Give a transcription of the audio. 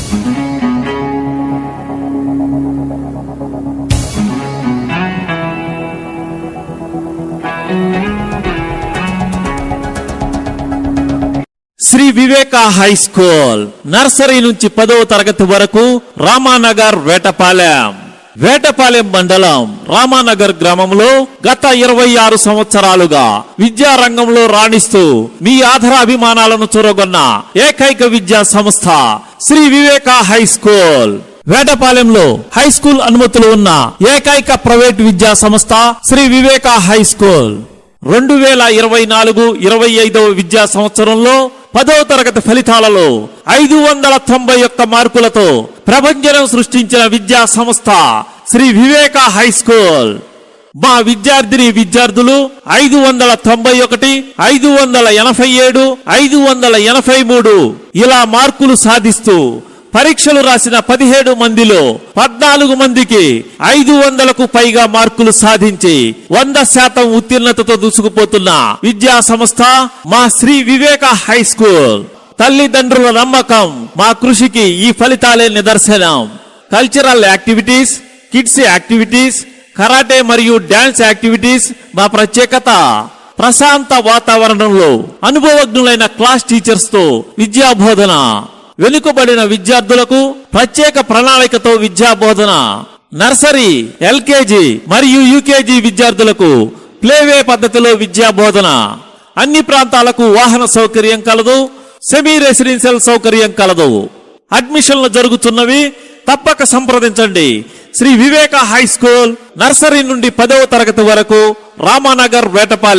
శ్రీ వివేక high school nursery నుంచి 10వ తరగతి వరకు రామానగర్ వేటపాలెం మండలం రామానగర్ గ్రామంలో గత 26 సంవత్సరాలుగా విద్యారంగంలో రాణిస్తూ మీ ఆదరాభిమానాలను చూరగొన్న ఏకైక విద్యా సంస్థ శ్రీ వివేక హై స్కూల్. వేటపాలెంలో హై స్కూల్ అనుమతులు ఉన్న ఏకైక ప్రైవేట్ విద్యా సంస్థ శ్రీ వివేక హై స్కూల్. 2024-25 విద్యా సంవత్సరంలో 10వ తరగతి ఫలితాలలో 591 మార్కులతో ప్రభంజనం సృష్టించిన విద్యా సంస్థ శ్రీ వివేక హై స్కూల్. మా విద్యార్థులు 591, 587, 583 ఇలా మార్కులు సాధిస్తూ పరీక్షలు రాసిన 17 మందిలో 14 మందికి 500కు పైగా మార్కులు సాధించి 100% ఉత్తీర్ణతతో దూసుకుపోతున్న విద్యా సంస్థ మా శ్రీ వివేక హై స్కూల్. తల్లిదండ్రుల నమ్మకం మా కృషికి ఈ ఫలితాలే నిదర్శనం. Cultural activities, kids activities, karate మరియు డాన్స్ యాక్టివిటీస్ మా ప్రత్యేకత. ప్రశాంత వాతావరణంలో అనుభవజ్ఞులైన క్లాస్ టీచర్స్ తో విద్యా బోధన. వెనుకబడిన విద్యార్థులకు ప్రత్యేక ప్రణాళికతో విద్యా బోధన. నర్సరీ, ఎల్కేజీ మరియు యూకేజీ విద్యార్థులకు ప్లేవే పద్ధతిలో విద్యా బోధన. అన్ని ప్రాంతాలకు వాహన సౌకర్యం కలదు. సెమీ రెసిడెన్షియల్ సౌకర్యం కలదు. అడ్మిషన్లు జరుగుతున్నవి. తప్పక సంప్రదించండి. శ్రీ వివేక హై స్కూల్, నర్సరీ నుండి 10వ తరగతి వరకు, రామానగర్, వేటపాలెం.